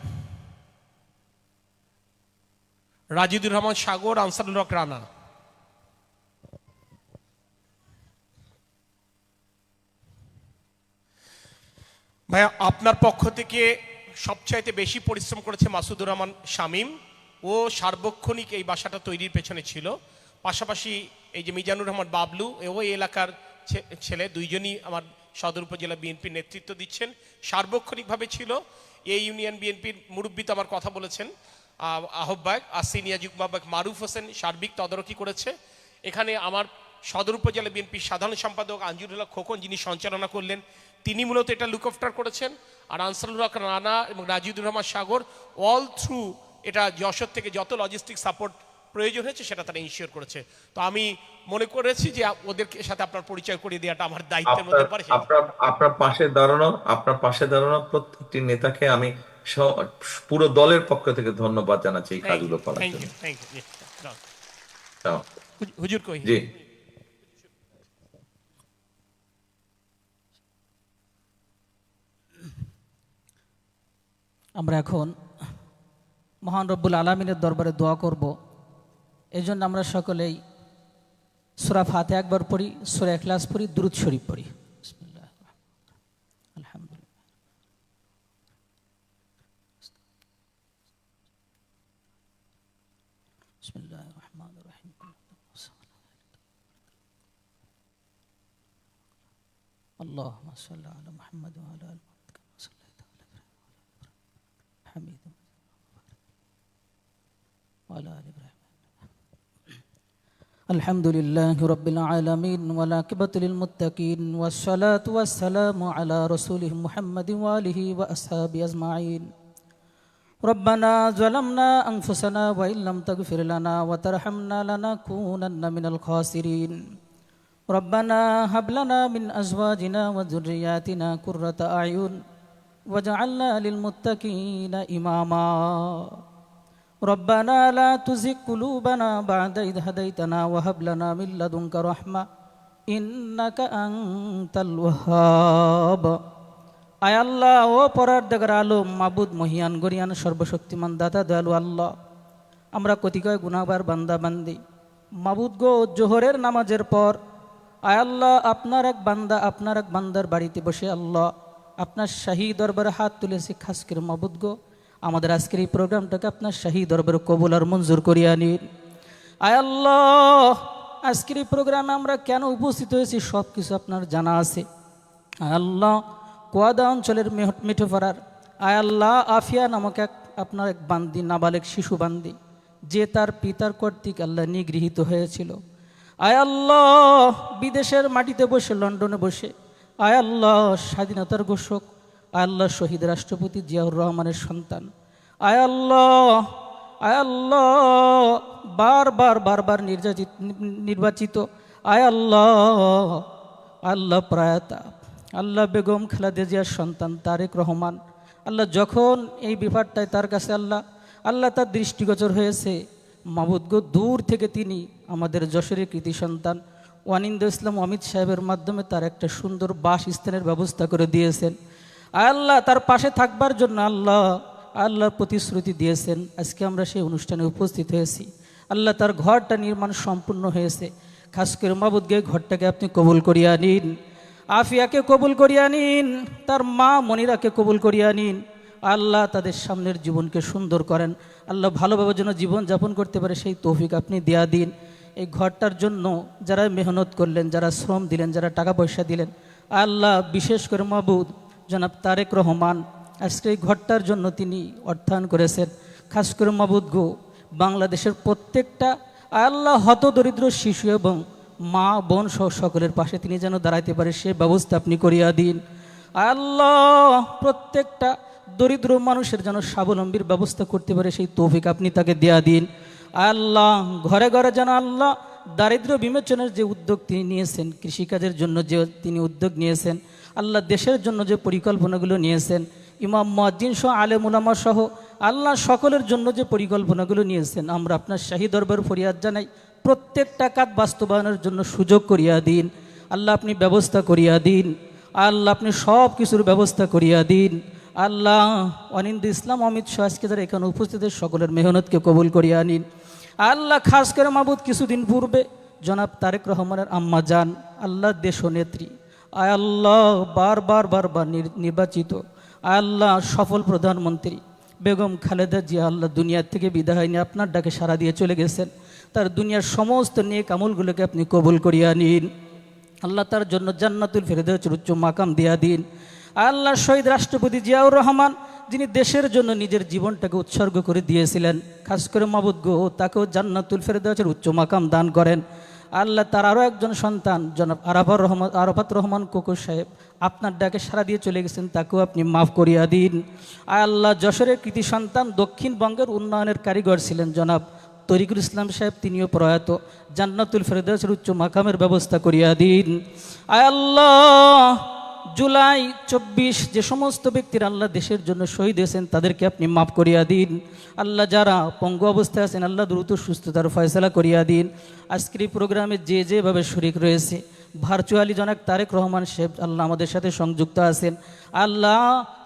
রাজিদুর রহমান সাগর, আনসারুল হক রানা। ভাইয়া আপনার পক্ষ থেকে সবচাইতে বেশি পরিশ্রম করেছে মাসুদুর রহমান শামীম। ও সার্বক্ষণিক এই বাসাটা তৈরির পেছনে ছিল। পাশাপাশি এই যে মিজানুর রহমান বাবলু, ওই এলাকার ছেলে, দুইজনই আমার সদর উপজেলা বিএনপির নেতৃত্ব দিচ্ছেন, সার্বক্ষণিকভাবে ছিল। এই ইউনিয়ন বিএনপির মুরব্বী তো আমার কথা বলেছেন, আহ্বায়ক আর সিনিয়র যুগ্ম আহ্বায়ক মারুফ হোসেন সার্বিক তদারকি করেছে। এখানে আমার সদর উপজেলা বিএনপির সাধারণ সম্পাদক আঞ্জুরুল্লাহ খোকন, যিনি সঞ্চালনা করলেন, তিনি মূলত এটা লুক আফটার করেছেন। আর আনসারুল হক রানা এবং রাজিদুর রহমান সাগর অল থ্রু এটা যশোর থেকে যত লজিস্টিক সাপোর্ট প্রয়োজন হয়েছে সেটা তারা ইনশিওর করেছে। তো আমি মনে করেছি যে ওদের সাথে আপনার পরিচয় করিয়ে দেওয়াটা আমার দায়িত্বের মধ্যে পড়ে। আপনার পাশে দাঁড়ানো প্রত্যেকটি নেতাকে আমি পুরো দলের পক্ষ থেকে ধন্যবাদ জানাচ্ছি এই কাজগুলো করার জন্য। হুজুর কই? জি, আমরা এখন মহান রব্বুল আলামিনের দরবারে দোয়া করব। এই জন্য আমরা সকলেই সূরা ফাতিহা একবার পড়ি, সূরা ইখলাস পড়ি, দুরূদ শরীফ পড়ি। বিসমিল্লাহির রাহমানির রাহিম। আলহামদুলিল্লাহ। বিসমিল্লাহির রাহমানির রাহিম। আল্লাহুম্মা সাল্লি আলা মুহাম্মাদ ওয়া আলা আলি মুহাম্মাদ কামা সাল্লাইতা আলা ইব্রাহিম হামিদুম وعلى آل إبراهيم. الحمد لله رب العالمين والعاقبة للمتقين والصلاة والسلام على رسوله محمد وآله وأصحابه أجمعين. ربنا ظلمنا أنفسنا وإن لم تغفر لنا وترحمنا لنكونن من الخاسرين. ربنا هب لنا من أزواجنا وذرياتنا قرة أعين واجعلنا للمتقين إماما. ربنا لا تزغ قلوبنا بعد إذ هديتنا وهب لنا من لدنك رحمة إنك أنت الوهاب. আয় আল্লাহ, ও পরওয়ারদিগার আলম, মাবুদ মহিয়ান গরিয়ান সর্বশক্তিমান দাতা দয়ালু আল্লাহ, আমরা কতিকয় গুনাহগার বান্দা বান্দি। মাবুদ গো, জোহরের নামাজের পর আয় আল্লাহ আপনার এক বান্দার বাড়িতে বসে আল্লাহ আপনার শাহী দরবারে হাত তুলেছি। খাস করে মাবুদ গো, আমাদের আজকের এই প্রোগ্রামটাকে আপনার শাহী দরবারে কবুল আর মঞ্জুর করিয়া নিন। আয় আল্লাহ, আজকের এই প্রোগ্রামে আমরা কেন উপস্থিত হয়েছি সব কিছু আপনার জানা আছে। আয় আল্লাহ, কোয়াদা অঞ্চলের মিঠোপাড়ার আয় আল্লাহ আফিয়া নামক আপনার এক বান্দি, নাবালেক শিশু বান্দি, যে তার পিতার কর্তৃক আল্লাহ নিগৃহীত হয়েছিল। আয় আল্লাহ, বিদেশের মাটিতে বসে, লন্ডনে বসে আয় আল্লাহ স্বাধীনতার ঘোষক আয় আল্লাহ শহীদ রাষ্ট্রপতি জিয়াউর রহমানের সন্তান আয় আল্লাহ বারবার নির্বাচিত আয় আল্লাহ প্রয়াতা আল্লাহ বেগম খালেদা জিয়ার সন্তান তারেক রহমান আল্লাহ, যখন এই বিপদটায় তার কাছে আল্লাহ তার দৃষ্টিগোচর হয়েছে, মাবুদ গো, দূর থেকে তিনি আমাদের যশোরের কৃতি সন্তান ওয়ানিন্দ ইসলাম অমিত সাহেবের মাধ্যমে তার একটা সুন্দর বাসস্থানের ব্যবস্থা করে দিয়েছেন। আল্লাহ তার পাশে থাকবার জন্য আল্লাহর প্রতিশ্রুতি দিয়েছেন। আজকে আমরা সেই অনুষ্ঠানে উপস্থিত হয়েছি। আল্লাহ তার ঘরটা নির্মাণ সম্পূর্ণ হয়েছে। খাস করে মাবুদকে ঘরটাকে আপনি কবুল করিয়া নিন, আফিয়াকে কবুল করিয়া নিন, তার মা মনিরাকে কবুল করিয়া নিন। আল্লাহ তাদের সামনের জীবনকে সুন্দর করেন। আল্লাহ ভালোভাবে যেন জীবন যাপন করতে পারে সেই তৌফিক আপনি দেয়া দিন। এই ঘরটার জন্য যারা মেহনত করলেন, যারা শ্রম দিলেন, যারা টাকা পয়সা দিলেন, আল্লাহ বিশেষ করে মাবুদ জনাব তারেক রহমান আজকে এই ঘরটার জন্য তিনি অর্থায়ন করেছেন। খাস করে মাবুদ গো, বাংলাদেশের প্রত্যেকটা আল্লাহ হতদরিদ্র শিশু এবং মা বোন সহ সকলের পাশে তিনি যেন দাঁড়াইতে পারে সে ব্যবস্থা আপনি করিয়া দিন। আল্লাহ প্রত্যেকটা দরিদ্র মানুষের যেন স্বাবলম্বীর ব্যবস্থা করতে পারে সেই তৌফিক আপনি তাকে দেয়া দিন। আল্লাহ ঘরে ঘরে যেন আল্লাহ দারিদ্র্য বিমোচনের যে উদ্যোগ তিনি নিয়েছেন, কৃষিকাজের জন্য যে তিনি উদ্যোগ নিয়েছেন, আল্লাহ দেশের জন্য যে পরিকল্পনাগুলো নিয়েছেন, ইমাম মুয়াজ্জিন সহ আলেম উলামা সহ আল্লাহ সকলের জন্য যে পরিকল্পনাগুলো নিয়েছেন, আমরা আপনার শাহী দরবার ফরিয়াদ জানাই প্রত্যেকটা কাজ বাস্তবায়নের জন্য সুযোগ করিয়া দিন। আল্লাহ আপনি ব্যবস্থা করিয়া দিন। আল্লাহ আপনি সব কিছুর ব্যবস্থা করিয়া দিন। আল্লাহ অনিন্দ ইসলাম অমিত শাহ আজকে যারা এখানে উপস্থিত সকলের মেহনতকে কবুল করিয়া নিন। আল্লাহ খাস করে মাবুদ কিছুদিন পূর্বে জনাব তারেক রহমানের আম্মা জান, আল্লাহ দেশ নেত্রী, আয় আল্লাহ বারবার নির্বাচিত আল্লাহ সফল প্রধানমন্ত্রী বেগম খালেদা জিয়া আল্লাহ দুনিয়ার থেকে বিদায় নিয়ে আপনার ডাকে সাড়া দিয়ে চলে গেছেন। তার দুনিয়ার সমস্ত নেক আমলগুলোকে আপনি কবুল করিয়া নিন। আল্লাহ তার জন্য জান্নাতুল ফেরদাউসের উচ্চ মাকাম দিয়া দিন। আল্লাহ শহীদ রাষ্ট্রপতি জিয়াউর রহমান, যিনি দেশের জন্য নিজের জীবনটাকে উৎসর্গ করে দিয়েছিলেন, খাস করে মাবুদ গো তাকেও জান্নাতুল ফেরদাউসের উচ্চ মাকাম দান করেন। আল্লাহ তার আরও একজন সন্তান জনাব আরাফাত রহমান কোকো সাহেব আপনার ডাকে সাড়া দিয়ে চলে গেছেন, তাকেও আপনি মাফ করিয়া দিন। আল্লাহ যশোরের কৃতি সন্তান দক্ষিণবঙ্গের উন্নয়নের কারিগর ছিলেন জনাব তরিকুল ইসলাম সাহেব, তিনিও প্রয়াত, জান্নাতুল ফেরদাউসের উচ্চ মাকামের ব্যবস্থা করিয়া দিন। আল্লাহ জুলাই 24 যে সমস্ত ব্যক্তিরা আল্লাহ দেশের জন্য শহীদ হয়েছেন তাদেরকে আপনি মাফ করিয়া দিন। আল্লাহ যারা পঙ্গু অবস্থায় আছেন আল্লাহ দ্রুত সুস্থতার ফয়সালা করিয়া দিন। আজকের এই প্রোগ্রামে যেভাবে শরীক রয়েছে, ভার্চুয়ালি জনাব তারেক রহমান সাহেব আল্লাহ আমাদের সাথে সংযুক্ত আছেন। আল্লাহ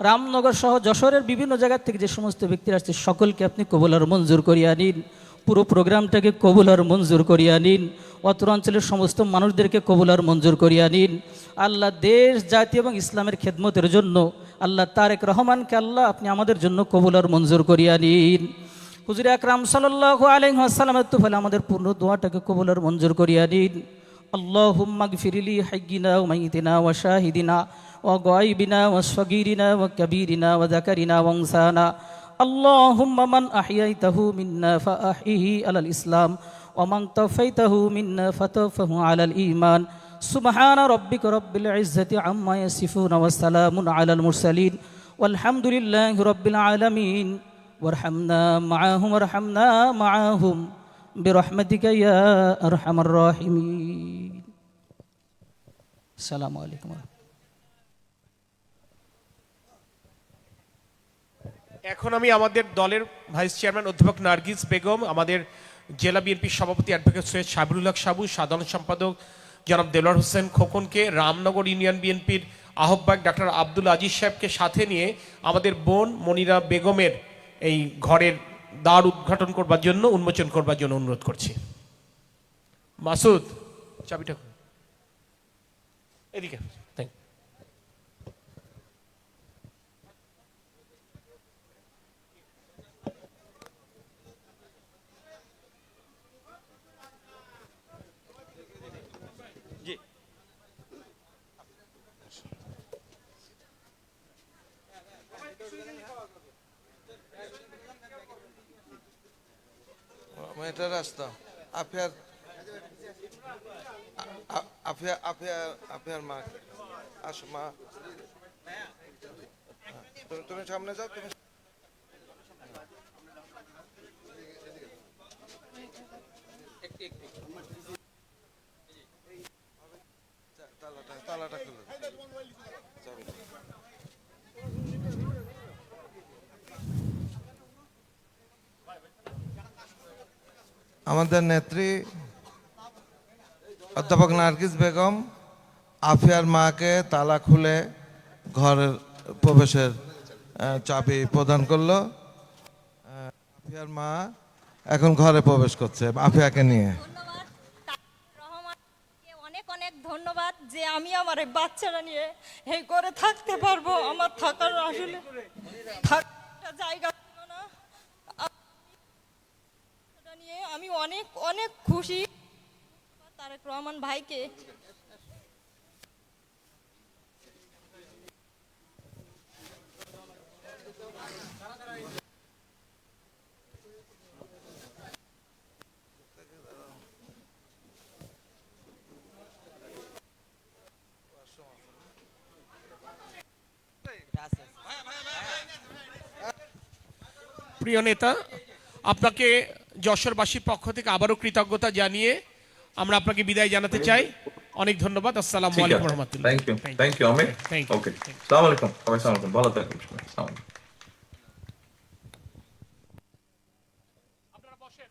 রামনগর সহ যশোরের বিভিন্ন জায়গা থেকে যে সমস্ত ব্যক্তিরা আসছে সকলকে আপনি কবুল আর মঞ্জুর করিয়া নিন। পুরো প্রোগ্রামটাকে কবুল আর মঞ্জুর করিয়া নিন। অত্র অঞ্চলের সমস্ত মানুষদেরকে কবুল আর মঞ্জুর করিয়া নিন। আল্লাহ দেশ জাতি এবং ইসলামের খেদমতের জন্য আল্লাহ তারেক রহমানকে আল্লাহ আপনি আমাদের জন্য কবুল আর মঞ্জুর করিয়া নিন। হুজুর আকরাম সাল্লাল্লাহু আলাইহি ওয়াসাল্লামের তোফালে আমাদের পূর্ণ দোয়াটাকে কবুল আর মঞ্জুর করিয়া নিন। আল্লাহুম্মা গফিরলি হাইয়িনা ওয়া মাইয়িতিনা ওয়া শাহিদিনা ওয়া গায়বিনা ওয়া সগীরিনা ওয়া কাবীরিনা ওয়া যাকারিনা ওয়া উনসানা। আল্লাহুম্মা মান আহইয়াইতাহু মিন্না ফাআহইহি আলাল ইসলাম ওয়া মান তাওফাইতাহু মিন্না ফাতাওফাহু আলাল ঈমান। সুবহানা রাব্বিকা রাব্বিল ইজ্জাতি আম্মা ইয়াসিফুন ওয়া সালামুন আলাল মুরসালিন ওয়ালহামদুলিল্লাহি রাব্বিল আলামিন। ওয়ারহামনা মাআহুম বিরহমাতিকা ইয়া আরহামার রাহিমিন। আসসালামু আলাইকুম। এখন আমি আমাদের দলের ভাইস চেয়ারম্যান অধ্যাপক নার্গিস বেগম, আমাদের জেলা বিএনপির সভাপতি অ্যাডভোকেট সৈয়দ সাবিরুল হক সাবু, সাধারণ সম্পাদক জনাব দেলোয়ার হোসেন খোকনকে, রামনগর ইউনিয়ন বিএনপির আহ্বায়ক ডাক্তার আব্দুল আজিজ সাহেবকে সাথে নিয়ে আমাদের বোন মনিরা বেগমের এই ঘরের দ্বার উদ্ঘাটন করবার জন্য, উন্মোচন করবার জন্য অনুরোধ করছি। মাসুদ চাবিটা এদিকে। থ্যাংক এটা রাস্তা আফিয়ার আফিয়ার মা, আসো মা, তুমি সামনে যাও। তুমি তালাটা খুলে আমাদের নেত্রী অধ্যাপক নার্গিস বেগম আফিয়ার মাকে তালা খুলে ঘরের প্রবেশের চাবি প্রদান করলো। আফিয়ার মা এখন ঘরে প্রবেশ করছে আফিয়াকে নিয়ে। অনেক অনেক ধন্যবাদ যে আমি আমার এই বাচ্চারা নিয়ে এই করে থাকতে পারবো। আমার থাকার আসলে থাকার জায়গা ছিল না, নিয়ে আমি অনেক অনেক খুশি তারেক রহমান ভাইকে। প্রিয় নেতা, আপনাকে যশোরবাসীর পক্ষ থেকে আবারও কৃতজ্ঞতা জানিয়ে আমরা আপনাকে বিদায় জানাতে চাই। অনেক ধন্যবাদ। আসসালামু ঠিক আলাইকুম আছে, রহমতুল্লাহ। Thank you Amit. Thank you. Okay, আসসালামু আলাইকুম, সবাই আসসালামু আলাইকুম, ভালো থাকবেন সবাই, আসসালামু আলাইকুম। আপনারা বসেন।